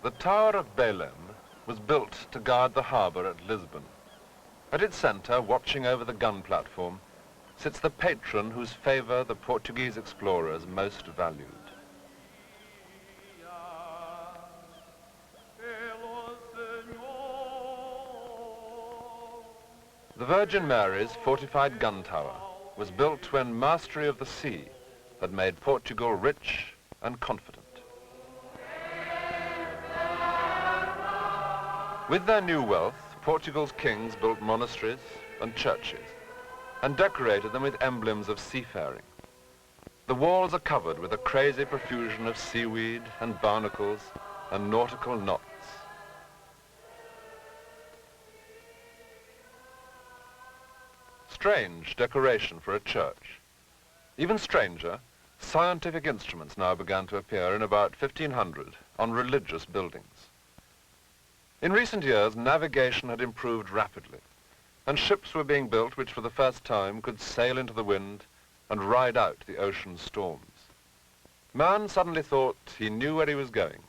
The Tower of Belém was built to guard the harbour at Lisbon. At its centre, watching over the gun platform, sits the patron whose favour the Portuguese explorers most valued. The Virgin Mary's fortified gun tower was built when mastery of the sea had made Portugal rich and confident. With their new wealth, Portugal's kings built monasteries and churches and decorated them with emblems of seafaring. The walls are covered with a crazy profusion of seaweed and barnacles and nautical knots. Strange decoration for a church. Even stranger, scientific instruments now began to appear in about 1500 on religious buildings. In recent years, navigation had improved rapidly, and ships were being built which for the first time could sail into the wind and ride out the ocean storms. Man suddenly thought he knew where he was going,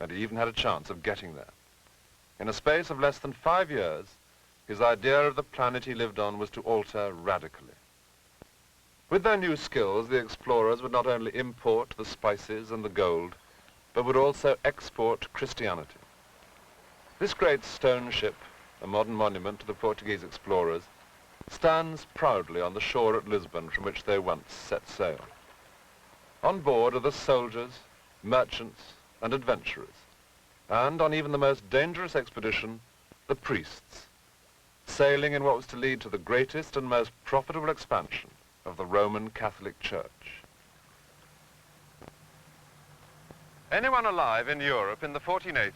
and he even had a chance of getting there. In a space of less than 5 years, his idea of the planet he lived on was to alter radically. With their new skills, the explorers would not only import the spices and the gold, but would also export Christianity. This great stone ship, a modern monument to the Portuguese explorers, stands proudly on the shore at Lisbon from which they once set sail. On board are the soldiers, merchants, and adventurers, and on even the most dangerous expedition, the priests, sailing in what was to lead to the greatest and most profitable expansion of the Roman Catholic Church. Anyone alive in Europe in the 1480s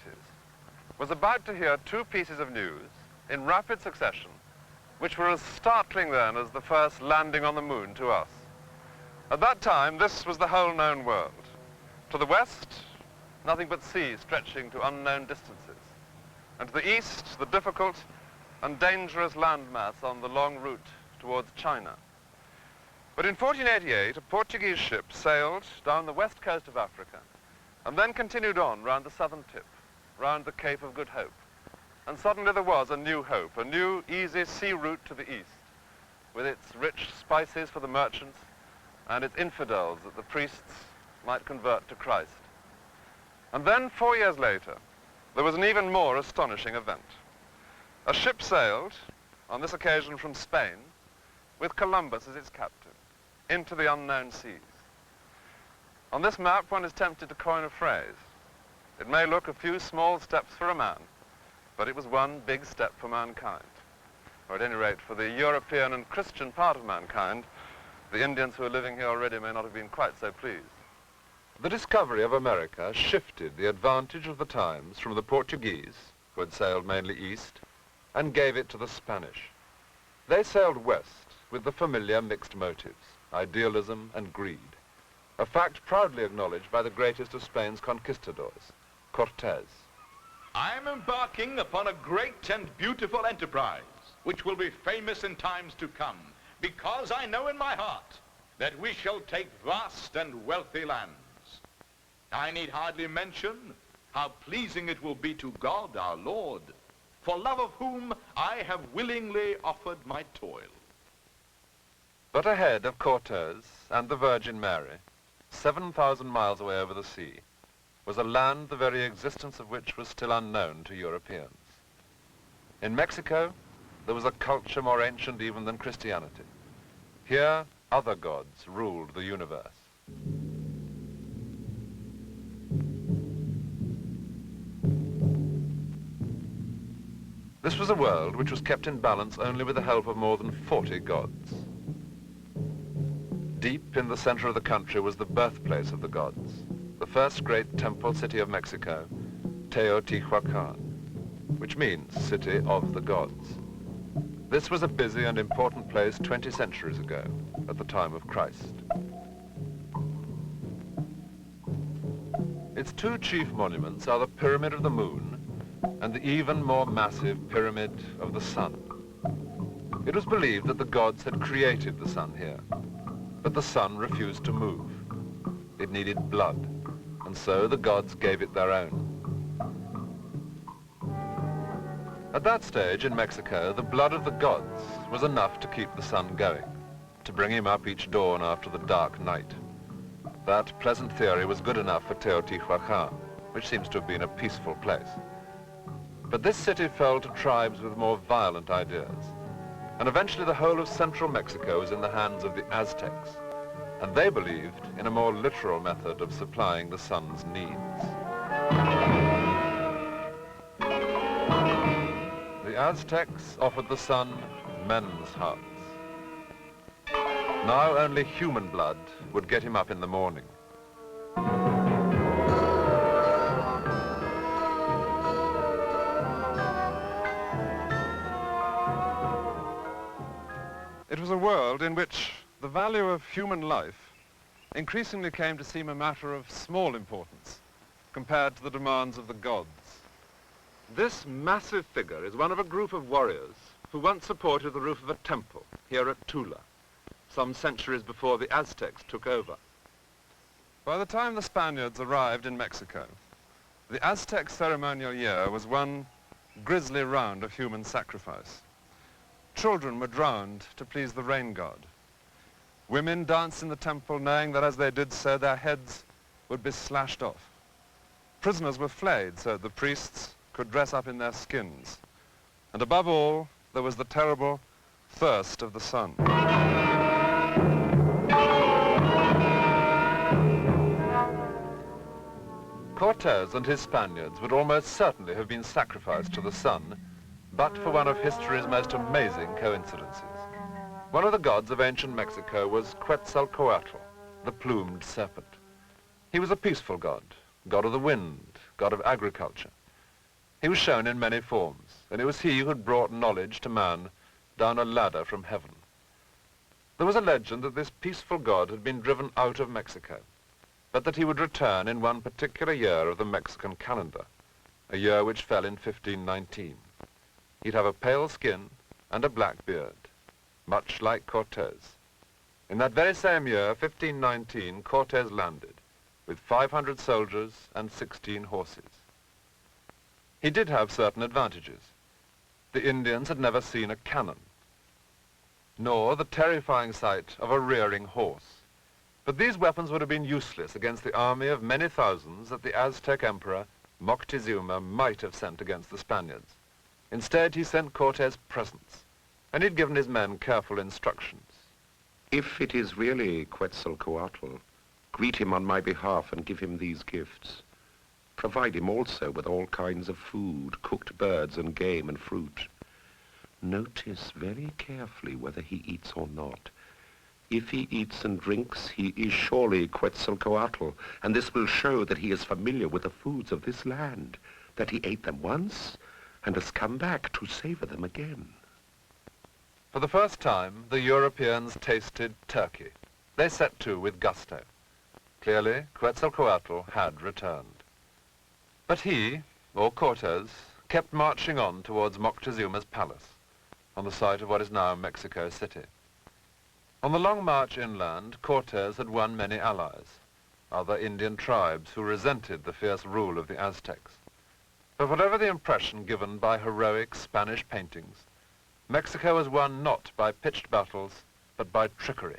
was about to hear two pieces of news in rapid succession, which were as startling then as the first landing on the moon to us. At that time, this was the whole known world. To the west, nothing but sea stretching to unknown distances, and to the east, the difficult and dangerous landmass on the long route towards China. But in 1488, a Portuguese ship sailed down the west coast of Africa and then continued on round the southern tip, round the Cape of Good Hope. And suddenly there was a new hope, a new easy sea route to the east, with its rich spices for the merchants and its infidels that the priests might convert to Christ. And then 4 years later, there was an even more astonishing event. A ship sailed, on this occasion from Spain, with Columbus as its captain, into the unknown seas. On this map, one is tempted to coin a phrase. It may look a few small steps for a man, but it was one big step for mankind. Or at any rate, for the European and Christian part of mankind, the Indians who are living here already may not have been quite so pleased. The discovery of America shifted the advantage of the times from the Portuguese, who had sailed mainly east, and gave it to the Spanish. They sailed west with the familiar mixed motives, idealism and greed, a fact proudly acknowledged by the greatest of Spain's conquistadors, Cortés. I am embarking upon a great and beautiful enterprise, which will be famous in times to come, because I know in my heart that we shall take vast and wealthy lands. I need hardly mention how pleasing it will be to God our Lord, for love of whom I have willingly offered my toil. But ahead of Cortés and the Virgin Mary, 7,000 miles away over the sea, was a land the very existence of which was still unknown to Europeans. In Mexico, there was a culture more ancient even than Christianity. Here, other gods ruled the universe. This was a world which was kept in balance only with the help of more than 40 gods. Deep in the center of the country was the birthplace of the gods, the first great temple city of Mexico, Teotihuacan, which means city of the gods. This was a busy and important place 20 centuries ago, at the time of Christ. Its two chief monuments are the Pyramid of the Moon and the even more massive Pyramid of the Sun. It was believed that the gods had created the sun here, but the sun refused to move. It needed blood, and so the gods gave it their own. At that stage in Mexico, the blood of the gods was enough to keep the sun going, to bring him up each dawn after the dark night. That pleasant theory was good enough for Teotihuacan, which seems to have been a peaceful place. But this city fell to tribes with more violent ideas, and eventually the whole of central Mexico was in the hands of the Aztecs, and they believed in a more literal method of supplying the sun's needs. The Aztecs offered the sun men's hearts. Now only human blood would get him up in the morning. It was a world in which the value of human life increasingly came to seem a matter of small importance compared to the demands of the gods. This massive figure is one of a group of warriors who once supported the roof of a temple here at Tula, some centuries before the Aztecs took over. By the time the Spaniards arrived in Mexico, the Aztec ceremonial year was one grisly round of human sacrifice. Children were drowned to please the rain god. Women danced in the temple knowing that as they did so their heads would be slashed off. Prisoners were flayed so that the priests could dress up in their skins. And above all, there was the terrible thirst of the sun. Cortes and his Spaniards would almost certainly have been sacrificed to the sun, but for one of history's most amazing coincidences. One of the gods of ancient Mexico was Quetzalcoatl, the plumed serpent. He was a peaceful god, god of the wind, god of agriculture. He was shown in many forms, and it was he who had brought knowledge to man down a ladder from heaven. There was a legend that this peaceful god had been driven out of Mexico, but that he would return in one particular year of the Mexican calendar, a year which fell in 1519. He'd have a pale skin and a black beard, much like Cortes. In that very same year, 1519, Cortes landed with 500 soldiers and 16 horses. He did have certain advantages. The Indians had never seen a cannon, nor the terrifying sight of a rearing horse. But these weapons would have been useless against the army of many thousands that the Aztec emperor Moctezuma might have sent against the Spaniards. Instead, he sent Cortes presents, and he'd given his men careful instructions. If it is really Quetzalcoatl, greet him on my behalf and give him these gifts. Provide him also with all kinds of food, cooked birds and game and fruit. Notice very carefully whether he eats or not. If he eats and drinks, he is surely Quetzalcoatl, and this will show that he is familiar with the foods of this land, that he ate them once and has come back to savor them again. For the first time, the Europeans tasted turkey. They set to with gusto. Clearly, Quetzalcoatl had returned. But he, or Cortes, kept marching on towards Moctezuma's palace, on the site of what is now Mexico City. On the long march inland, Cortes had won many allies, other Indian tribes who resented the fierce rule of the Aztecs. But whatever the impression given by heroic Spanish paintings, Mexico was won not by pitched battles, but by trickery,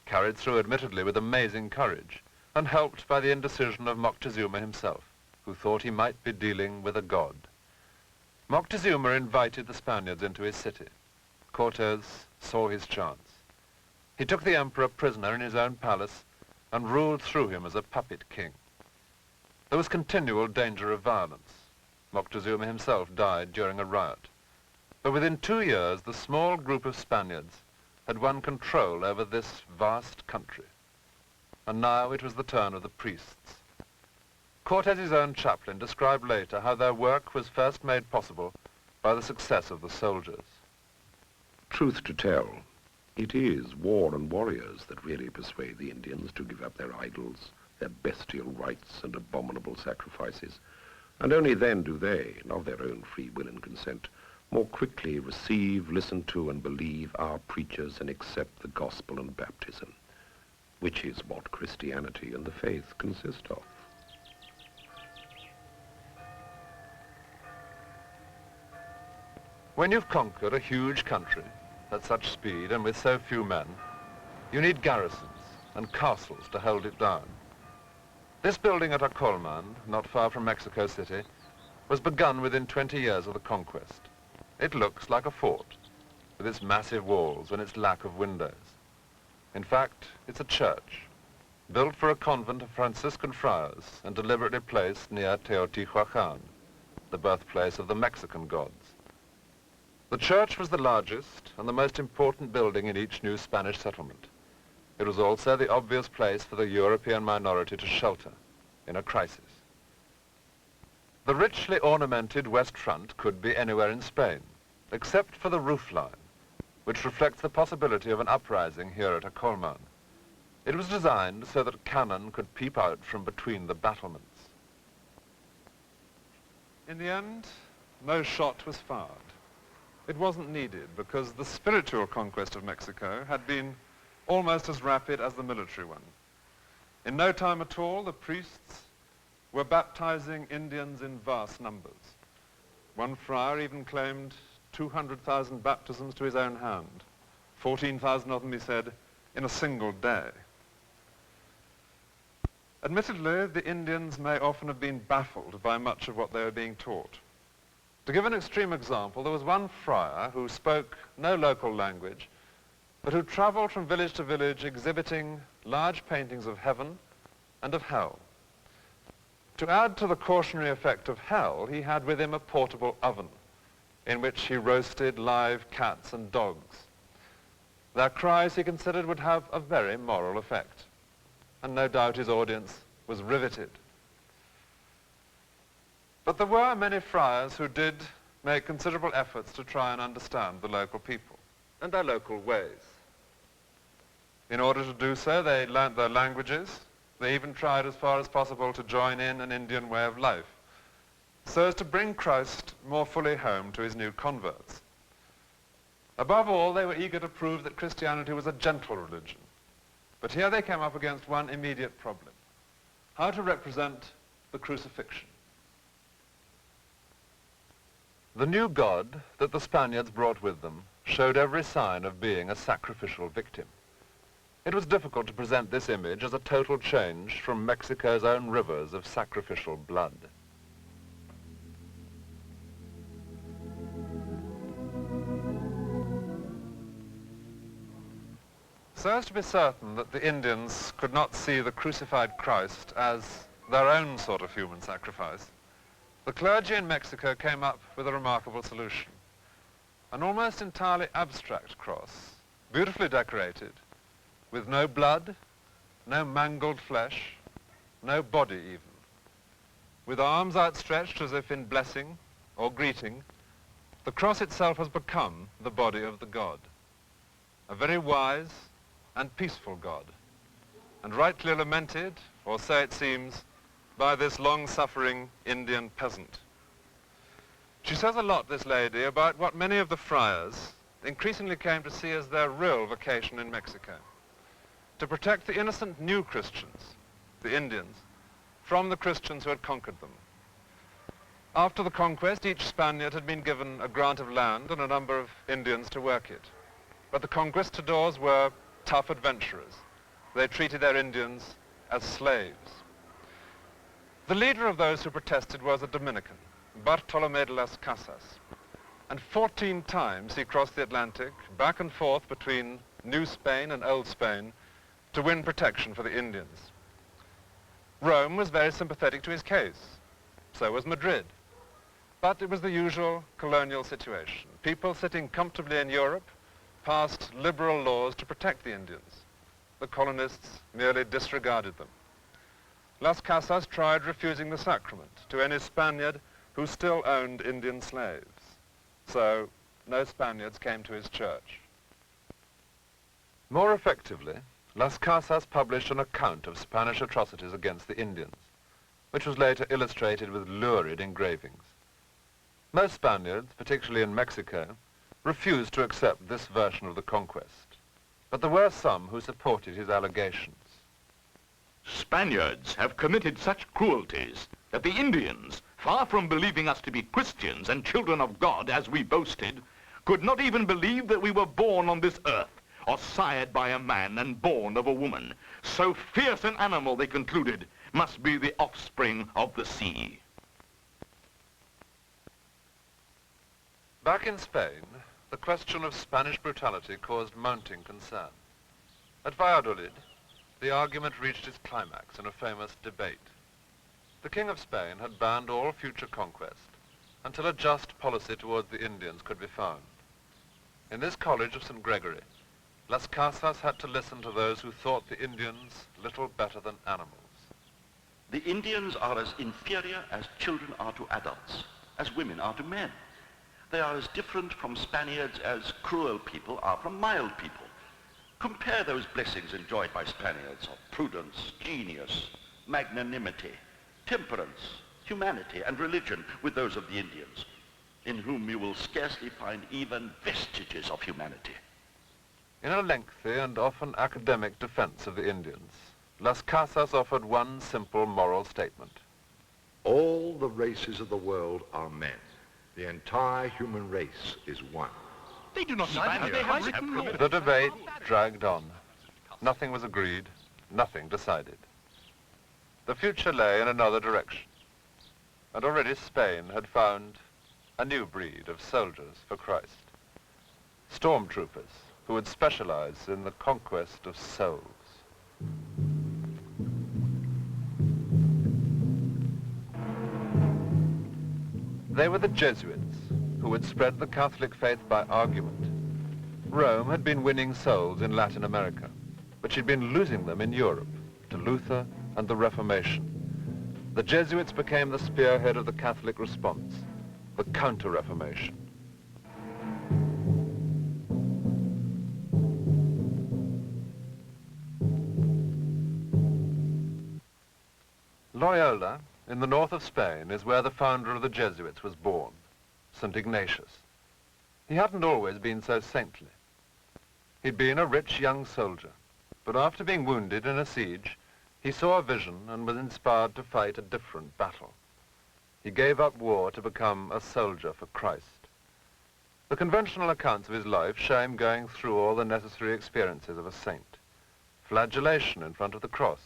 carried through admittedly with amazing courage, and helped by the indecision of Moctezuma himself, who thought he might be dealing with a god. Moctezuma invited the Spaniards into his city. Cortes saw his chance. He took the emperor prisoner in his own palace and ruled through him as a puppet king. There was continual danger of violence. Moctezuma himself died during a riot. But within 2 years, the small group of Spaniards had won control over this vast country. And now it was the turn of the priests. Cortes' own chaplain described later how their work was first made possible by the success of the soldiers. Truth to tell, it is war and warriors that really persuade the Indians to give up their idols, their bestial rites and abominable sacrifices. And only then do they, of their own free will and consent, more quickly receive, listen to, and believe our preachers and accept the gospel and baptism, which is what Christianity and the faith consist of. When you've conquered a huge country at such speed and with so few men, you need garrisons and castles to hold it down. This building at Acolman, not far from Mexico City, was begun within 20 years of the conquest. It looks like a fort, with its massive walls and its lack of windows. In fact, it's a church, built for a convent of Franciscan friars and deliberately placed near Teotihuacan, the birthplace of the Mexican gods. The church was the largest and the most important building in each new Spanish settlement. It was also the obvious place for the European minority to shelter in a crisis. The richly ornamented west front could be anywhere in Spain, except for the roofline, which reflects the possibility of an uprising here at Acolman. It was designed so that cannon could peep out from between the battlements. In the end, no shot was fired. It wasn't needed because the spiritual conquest of Mexico had been almost as rapid as the military one. In no time at all, the priests were baptizing Indians in vast numbers. One friar even claimed 200,000 baptisms to his own hand, 14,000 of them, he said, in a single day. Admittedly, the Indians may often have been baffled by much of what they were being taught. To give an extreme example, there was one friar who spoke no local language, but who traveled from village to village exhibiting large paintings of heaven and of hell. To add to the cautionary effect of hell, he had with him a portable oven in which he roasted live cats and dogs. Their cries, he considered, would have a very moral effect, and no doubt his audience was riveted. But there were many friars who did make considerable efforts to try and understand the local people and their local ways. In order to do so, they learnt their languages. They even tried as far as possible to join in an Indian way of life, so as to bring Christ more fully home to his new converts. Above all, they were eager to prove that Christianity was a gentle religion. But here they came up against one immediate problem: how to represent the crucifixion. The new God that the Spaniards brought with them showed every sign of being a sacrificial victim. It was difficult to present this image as a total change from Mexico's own rivers of sacrificial blood. So as to be certain that the Indians could not see the crucified Christ as their own sort of human sacrifice, the clergy in Mexico came up with a remarkable solution: an almost entirely abstract cross, beautifully decorated, with no blood, no mangled flesh, no body even. With arms outstretched as if in blessing or greeting, the cross itself has become the body of the God, a very wise and peaceful God, and rightly lamented, or so it seems, by this long-suffering Indian peasant. She says a lot, this lady, about what many of the friars increasingly came to see as their real vocation in Mexico: to protect the innocent new Christians, the Indians, from the Christians who had conquered them. After the conquest, each Spaniard had been given a grant of land and a number of Indians to work it. But the conquistadors were tough adventurers. They treated their Indians as slaves. The leader of those who protested was a Dominican, Bartolomé de las Casas. And 14 times he crossed the Atlantic, back and forth between New Spain and Old Spain, to win protection for the Indians. Rome was very sympathetic to his case. So was Madrid. But it was the usual colonial situation. People sitting comfortably in Europe passed liberal laws to protect the Indians. The colonists merely disregarded them. Las Casas tried refusing the sacrament to any Spaniard who still owned Indian slaves. So no Spaniards came to his church. More effectively, Las Casas published an account of Spanish atrocities against the Indians, which was later illustrated with lurid engravings. Most Spaniards, particularly in Mexico, refused to accept this version of the conquest, but there were some who supported his allegations. Spaniards have committed such cruelties that the Indians far from believing us to be Christians and children of God as we boasted, could not even believe that we were born on this earth, or sired by a man and born of a woman. So fierce an animal, they concluded, must be the offspring of the sea. Back in Spain, the question of Spanish brutality caused mounting concern. At Valladolid, the argument reached its climax in a famous debate. The King of Spain had banned all future conquest until a just policy towards the Indians could be found. In this college of St. Gregory, Las Casas had to listen to those who thought the Indians little better than animals. The Indians are as inferior as children are to adults, as women are to men. They are as different from Spaniards as cruel people are from mild people. Compare those blessings enjoyed by Spaniards of prudence, genius, magnanimity, temperance, humanity, and religion with those of the Indians, in whom you will scarcely find even vestiges of humanity. In a lengthy and often academic defense of the Indians, Las Casas offered one simple moral statement. All the races of the world are men. The entire human race is one. They do not know. They have written law. The debate dragged on. Nothing was agreed, nothing decided. The future lay in another direction, and already Spain had found a new breed of soldiers for Christ. Stormtroopers who would specialize in the conquest of souls. They were the Jesuits who would spread the Catholic faith by argument. Rome had been winning souls in Latin America, but she'd been losing them in Europe to Luther and the Reformation. The Jesuits became the spearhead of the Catholic response, the Counter-Reformation. Loyola, in the north of Spain, is where the founder of the Jesuits was born, St. Ignatius. He hadn't always been so saintly. He'd been a rich young soldier, but after being wounded in a siege, he saw a vision and was inspired to fight a different battle. He gave up war to become a soldier for Christ. The conventional accounts of his life show him going through all the necessary experiences of a saint. Flagellation in front of the cross,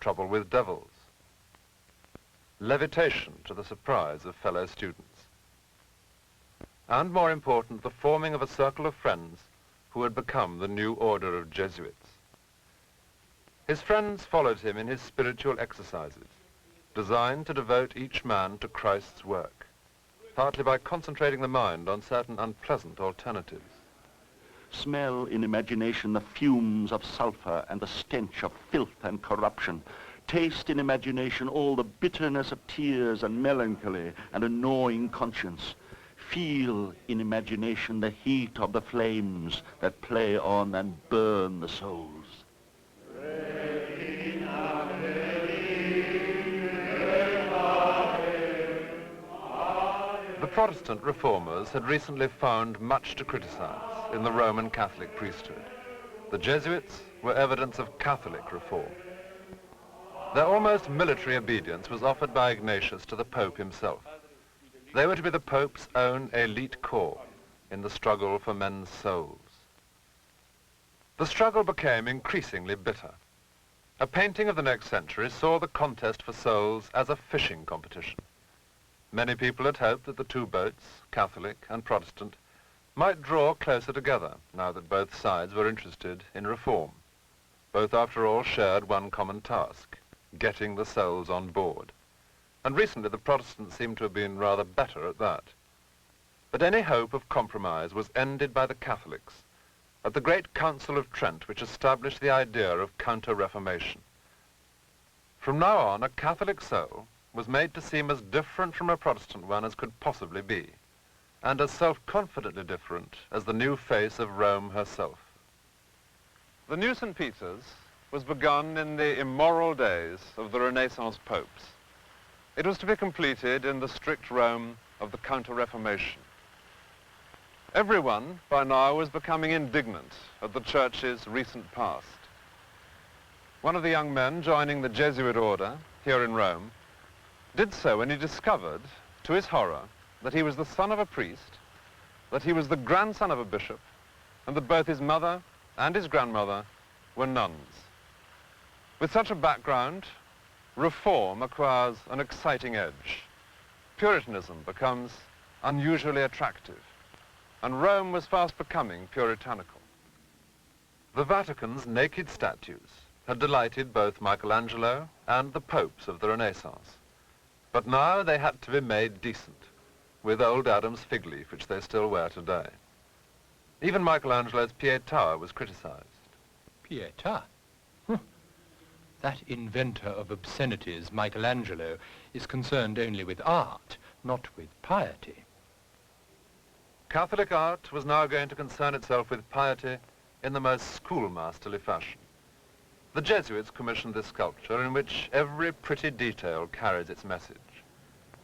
trouble with devils, levitation to the surprise of fellow students, and more important, the forming of a circle of friends who had become the new order of Jesuits. His friends followed him in his spiritual exercises, designed to devote each man to Christ's work, partly by concentrating the mind on certain unpleasant alternatives. Smell in imagination the fumes of sulfur and the stench of filth and corruption. Taste in imagination all the bitterness of tears and melancholy and a gnawing conscience. Feel in imagination the heat of the flames that play on and burn the souls. The Protestant reformers had recently found much to criticize in the Roman Catholic priesthood. The Jesuits were evidence of Catholic reform. Their almost military obedience was offered by Ignatius to the Pope himself. They were to be the Pope's own elite corps in the struggle for men's souls. The struggle became increasingly bitter. A painting of the next century saw the contest for souls as a fishing competition. Many people had hoped that the two boats, Catholic and Protestant, might draw closer together now that both sides were interested in reform. Both, after all, shared one common task, getting the souls on board. And recently the Protestants seem to have been rather better at that. But any hope of compromise was ended by the Catholics at the great Council of Trent, which established the idea of Counter-Reformation. From now on, a Catholic soul was made to seem as different from a Protestant one as could possibly be, and as self-confidently different as the new face of Rome herself. The new St. Peter's was begun in the immoral days of the Renaissance popes. It was to be completed in the strict Rome of the Counter-Reformation. Everyone, by now, was becoming indignant at the Church's recent past. One of the young men joining the Jesuit order here in Rome did so when he discovered, to his horror, that he was the son of a priest, that he was the grandson of a bishop, and that both his mother and his grandmother were nuns. With such a background, reform acquires an exciting edge. Puritanism becomes unusually attractive, and Rome was fast becoming puritanical. The Vatican's naked statues had delighted both Michelangelo and the popes of the Renaissance. But now they had to be made decent, with old Adam's fig leaf, which they still wear today. Even Michelangelo's Pietà was criticized. Pietà? That inventor of obscenities, Michelangelo, is concerned only with art, not with piety. Catholic art was now going to concern itself with piety in the most schoolmasterly fashion. The Jesuits commissioned this sculpture in which every pretty detail carries its message.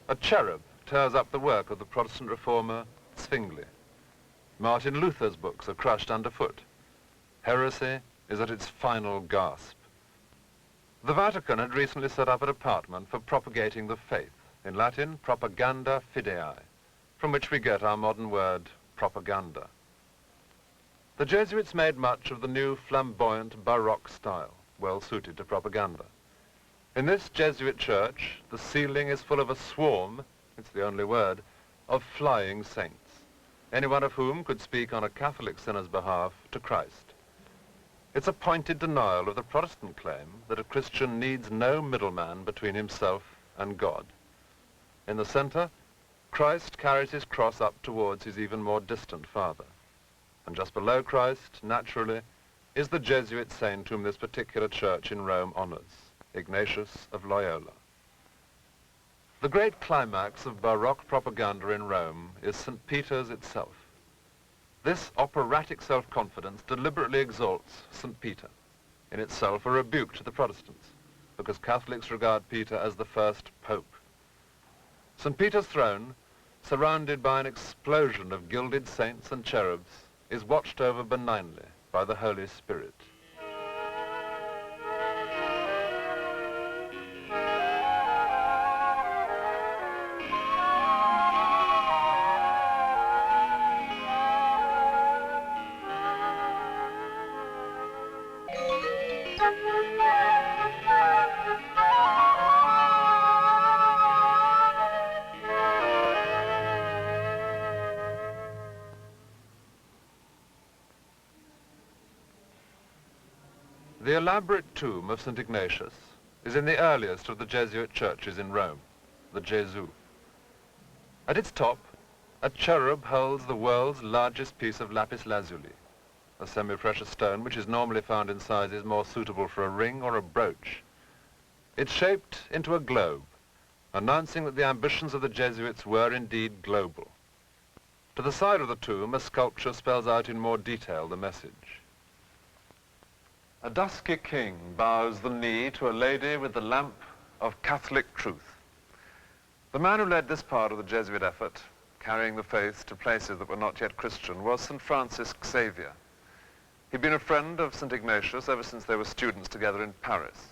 A cherub tears up the work of the Protestant reformer Zwingli. Martin Luther's books are crushed underfoot. Heresy is at its final gasp. The Vatican had recently set up a department for propagating the faith, in Latin, propaganda fidei, from which we get our modern word, propaganda. The Jesuits made much of the new flamboyant Baroque style, well suited to propaganda. In this Jesuit church, the ceiling is full of a swarm, it's the only word, of flying saints, any one of whom could speak on a Catholic sinner's behalf to Christ. It's a pointed denial of the Protestant claim that a Christian needs no middleman between himself and God. In the center, Christ carries his cross up towards his even more distant Father. And just below Christ, naturally, is the Jesuit saint whom this particular church in Rome honors, Ignatius of Loyola. The great climax of Baroque propaganda in Rome is St. Peter's itself. This operatic self-confidence deliberately exalts St. Peter, in itself a rebuke to the Protestants, because Catholics regard Peter as the first pope. St. Peter's throne, surrounded by an explosion of gilded saints and cherubs, is watched over benignly by the Holy Spirit. The elaborate tomb of St. Ignatius is in the earliest of the Jesuit churches in Rome, the Gesù. At its top, a cherub holds the world's largest piece of lapis lazuli, a semi-precious stone which is normally found in sizes more suitable for a ring or a brooch. It's shaped into a globe, announcing that the ambitions of the Jesuits were indeed global. To the side of the tomb, a sculpture spells out in more detail the message. A dusky king bows the knee to a lady with the lamp of Catholic truth. The man who led this part of the Jesuit effort, carrying the faith to places that were not yet Christian, was St. Francis Xavier. He'd been a friend of St. Ignatius ever since they were students together in Paris.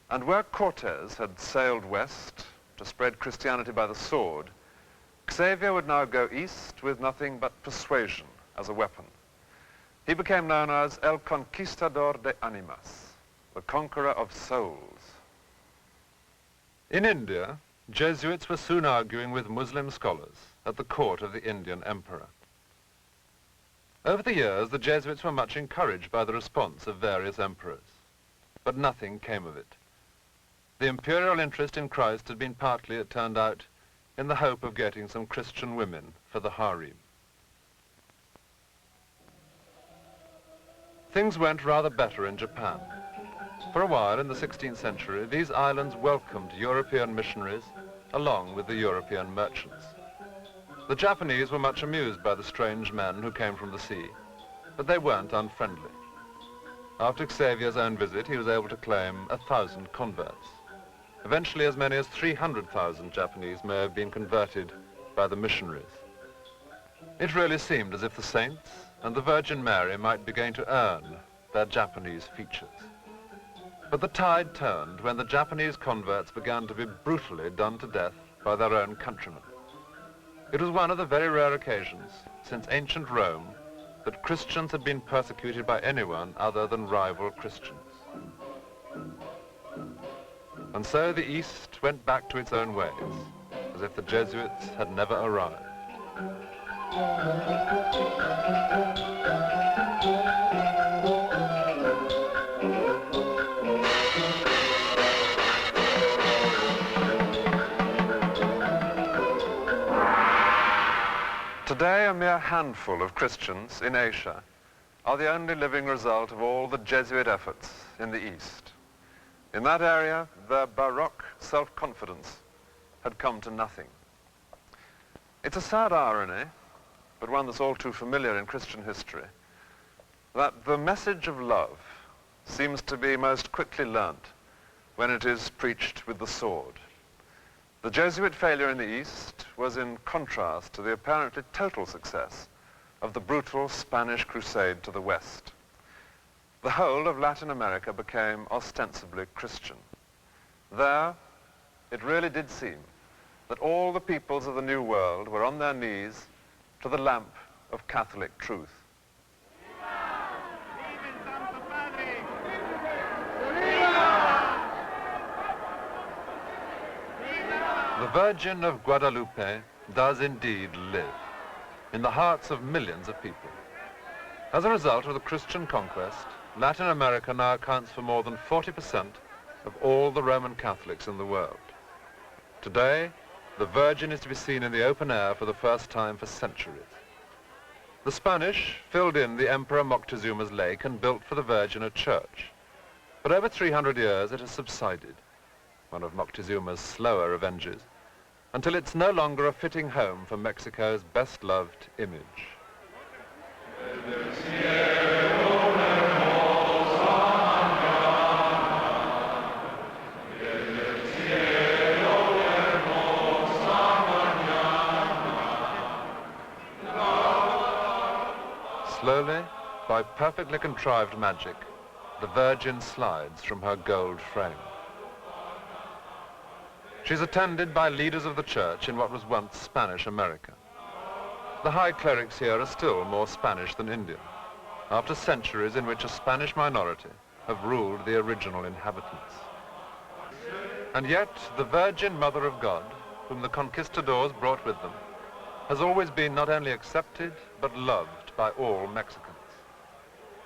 And where Cortes had sailed west to spread Christianity by the sword, Xavier would now go east with nothing but persuasion as a weapon. He became known as El Conquistador de Animas, the conqueror of souls. In India, Jesuits were soon arguing with Muslim scholars at the court of the Indian emperor. Over the years, the Jesuits were much encouraged by the response of various emperors, but nothing came of it. The imperial interest in Christ had been partly, it turned out, in the hope of getting some Christian women for the harem. Things went rather better in Japan. For a while in the 16th century, these islands welcomed European missionaries along with the European merchants. The Japanese were much amused by the strange men who came from the sea, but they weren't unfriendly. After Xavier's own visit, he was able to claim 1,000 converts. Eventually, as many as 300,000 Japanese may have been converted by the missionaries. It really seemed as if the saints and the Virgin Mary might be going to earn their Japanese features. But But the tide turned when the Japanese converts began to be brutally done to death by their own countrymen. It was one of the very rare occasions since ancient Rome that Christians had been persecuted by anyone other than rival Christians. And so the East went back to its own ways, as if the Jesuits had never arrived. Today, a mere handful of Christians in Asia are the only living result of all the Jesuit efforts in the East. In that area, their Baroque self-confidence had come to nothing. It's a sad irony, but one that's all too familiar in Christian history, that the message of love seems to be most quickly learnt when it is preached with the sword. The Jesuit failure in the East was in contrast to the apparently total success of the brutal Spanish crusade to the West. The whole of Latin America became ostensibly Christian. There, it really did seem that all the peoples of the New World were on their knees to the lamp of Catholic truth. The Virgin of Guadalupe does indeed live in the hearts of millions of people. As a result of the Christian conquest, Latin America now accounts for more than 40% of all the Roman Catholics in the world. Today, the Virgin is to be seen in the open air for the first time for centuries. The Spanish filled in the Emperor Moctezuma's lake and built for the Virgin a church. But over 300 years it has subsided, one of Moctezuma's slower revenges, until it's no longer a fitting home for Mexico's best-loved image. Slowly, by perfectly contrived magic, the Virgin slides from her gold frame. She's attended by leaders of the church in what was once Spanish America. The high clerics here are still more Spanish than Indian, after centuries in which a Spanish minority have ruled the original inhabitants. And yet, the Virgin Mother of God, whom the conquistadors brought with them, has always been not only accepted, but loved by all Mexicans.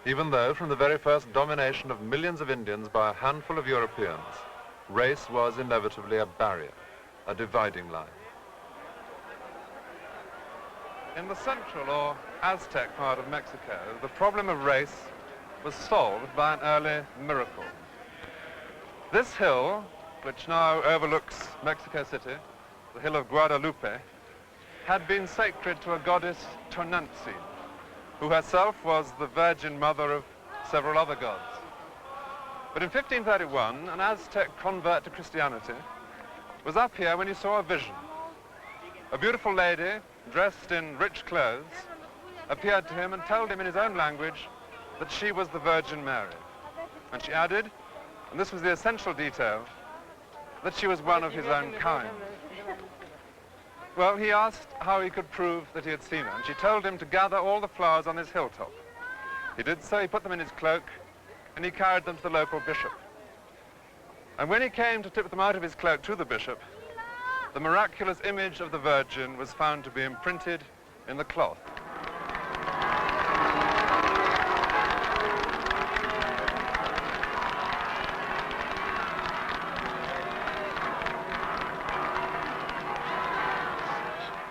Even though, from the very first domination of millions of Indians by a handful of Europeans, race was inevitably a barrier, a dividing line. In the central or Aztec part of Mexico, the problem of race was solved by an early miracle. This hill, which now overlooks Mexico City, the hill of Guadalupe, had been sacred to a goddess Tonantzin, who herself was the Virgin Mother of several other gods. But in 1531, an Aztec convert to Christianity was up here when he saw a vision. A beautiful lady, dressed in rich clothes, appeared to him and told him in his own language that she was the Virgin Mary. And she added, and this was the essential detail, that she was one of his own kind. Well, he asked how he could prove that he had seen her, and she told him to gather all the flowers on his hilltop. He did so, he put them in his cloak, and he carried them to the local bishop. And when he came to tip them out of his cloak to the bishop, the miraculous image of the Virgin was found to be imprinted in the cloth.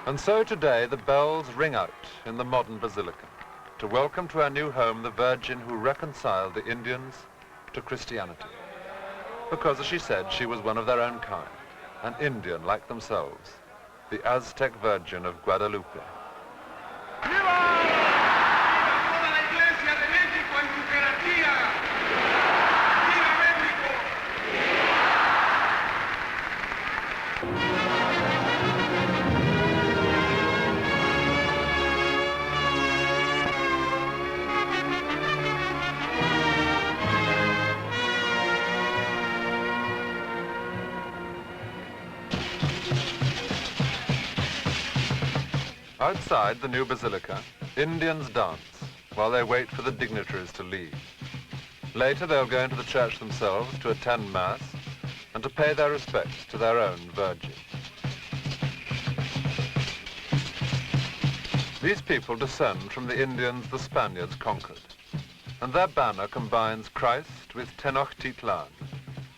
And so today the bells ring out in the modern basilica to welcome to our new home the Virgin who reconciled the Indians to Christianity. Because, as she said, she was one of their own kind, an Indian like themselves, the Aztec Virgin of Guadalupe. Outside the new basilica, Indians dance while they wait for the dignitaries to leave. Later they'll go into the church themselves to attend Mass and to pay their respects to their own Virgin. These people descend from the Indians the Spaniards conquered, and their banner combines Christ with Tenochtitlan,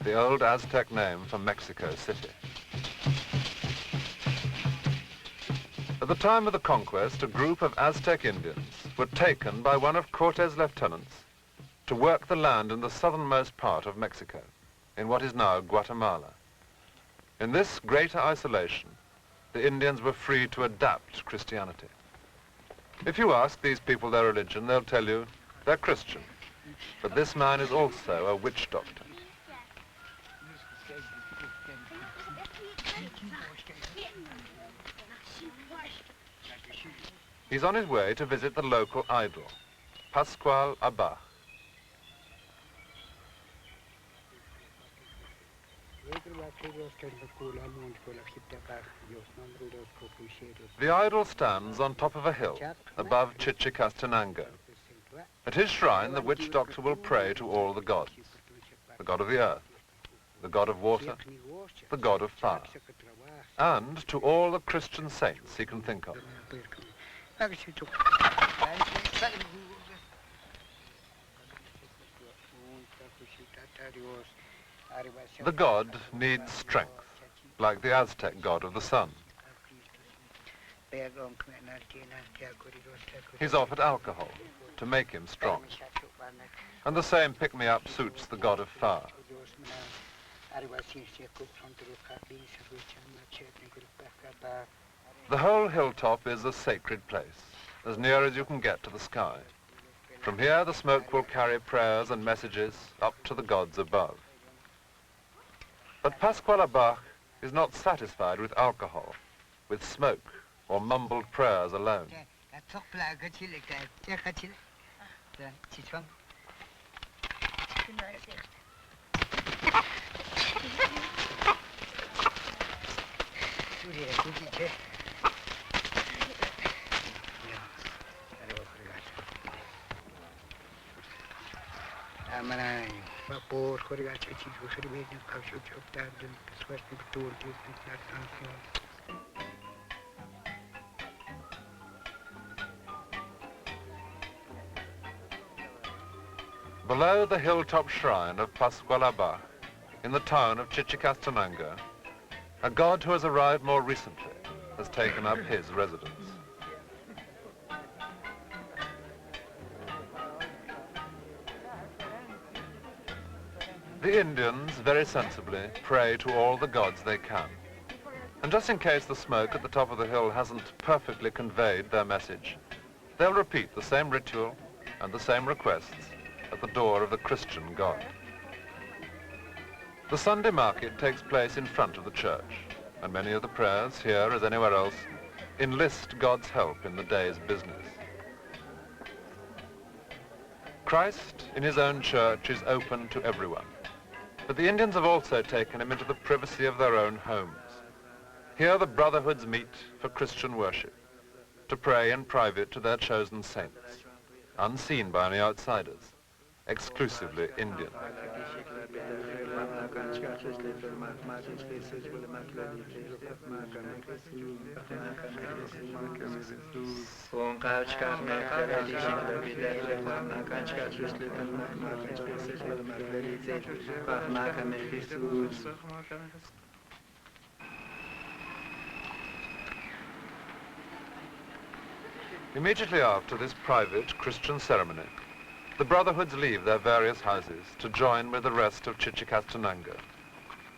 the old Aztec name for Mexico City. At the time of the conquest, a group of Aztec Indians were taken by one of Cortes' lieutenants to work the land in the southernmost part of Mexico, in what is now Guatemala. In this greater isolation, the Indians were free to adapt Christianity. If you ask these people their religion, they'll tell you they're Christian, but this man is also a witch doctor. He's on his way to visit the local idol, Pascual Abach. The idol stands on top of a hill above Chichicastenango. At his shrine, the witch doctor will pray to all the gods: the god of the earth, the god of water, the god of fire, and to all the Christian saints he can think of. The god needs strength, like the Aztec god of the sun. He's offered alcohol to make him strong. And the same pick-me-up suits the god of fire. The whole hilltop is a sacred place, as near as you can get to the sky. From here, the smoke will carry prayers and messages up to the gods above. But Pascual Abach is not satisfied with alcohol, with smoke, or mumbled prayers alone. Below the hilltop shrine of Pascual Abach, in the town of Chichicastenango, a god who has arrived more recently has taken up his residence. The Indians, very sensibly, pray to all the gods they can. And just in case the smoke at the top of the hill hasn't perfectly conveyed their message, they'll repeat the same ritual and the same requests at the door of the Christian god. The Sunday market takes place in front of the church, and many of the prayers, here as anywhere else, enlist God's help in the day's business. Christ, in his own church, is open to everyone, but the Indians have also taken him into the privacy of their own homes. Here the brotherhoods meet for Christian worship, to pray in private to their chosen saints, unseen by any outsiders, exclusively Indian. Immediately after this private Christian ceremony, the brotherhoods leave their various houses to join with the rest of Chichicastenango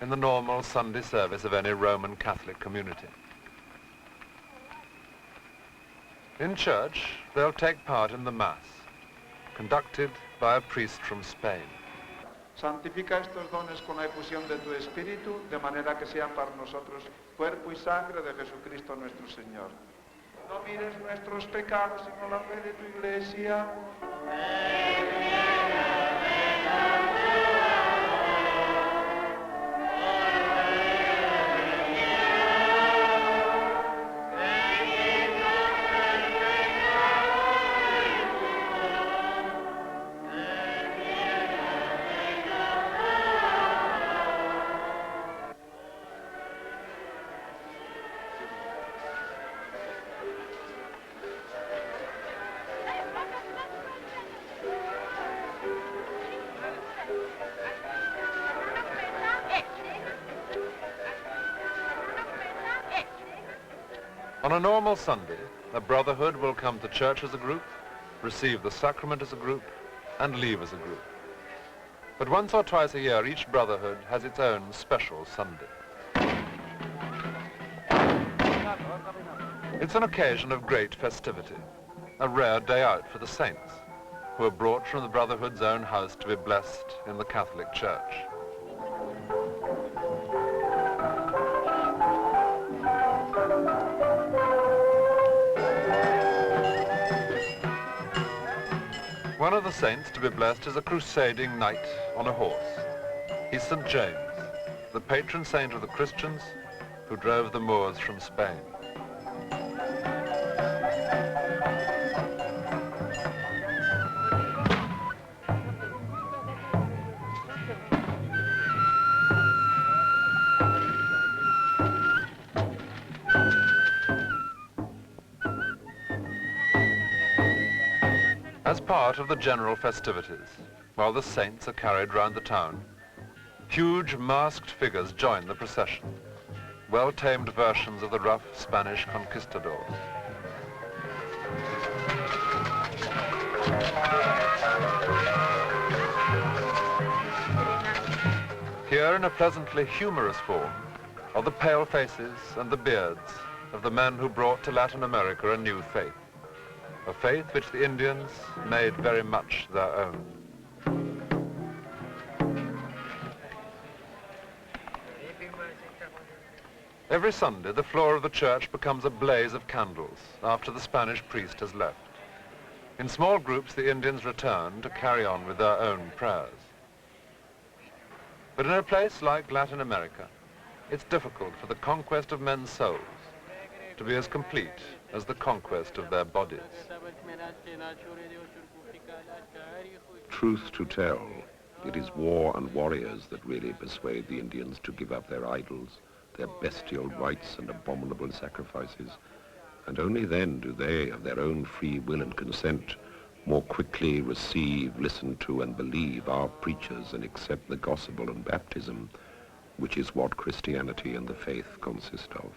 in the normal Sunday service of any Roman Catholic community. In church, they'll take part in the Mass, conducted by a priest from Spain. Santifica estos dones con la efusión de tu Espíritu, de manera que sean para nosotros cuerpo y sangre de Jesucristo nuestro Señor. No mires nuestros pecados, sino la fe de tu Iglesia. On a normal Sunday, a brotherhood will come to church as a group, receive the sacrament as a group, and leave as a group. But once or twice a year, each brotherhood has its own special Sunday. It's an occasion of great festivity, a rare day out for the saints, who are brought from the brotherhood's own house to be blessed in the Catholic Church. One of the saints to be blessed is a crusading knight on a horse. He's St. James, the patron saint of the Christians who drove the Moors from Spain. As part of the general festivities, while the saints are carried round the town, huge masked figures join the procession, well-tamed versions of the rough Spanish conquistadors. Here, in a pleasantly humorous form, are the pale faces and the beards of the men who brought to Latin America a new faith. A faith which the Indians made very much their own. Every Sunday, the floor of the church becomes a blaze of candles after the Spanish priest has left. In small groups, the Indians return to carry on with their own prayers. But in a place like Latin America, it's difficult for the conquest of men's souls to be as complete as the conquest of their bodies. Truth to tell, it is war and warriors that really persuade the Indians to give up their idols, their bestial rites and abominable sacrifices, and only then do they, of their own free will and consent, more quickly receive, listen to, and believe our preachers and accept the gospel and baptism, which is what Christianity and the faith consist of.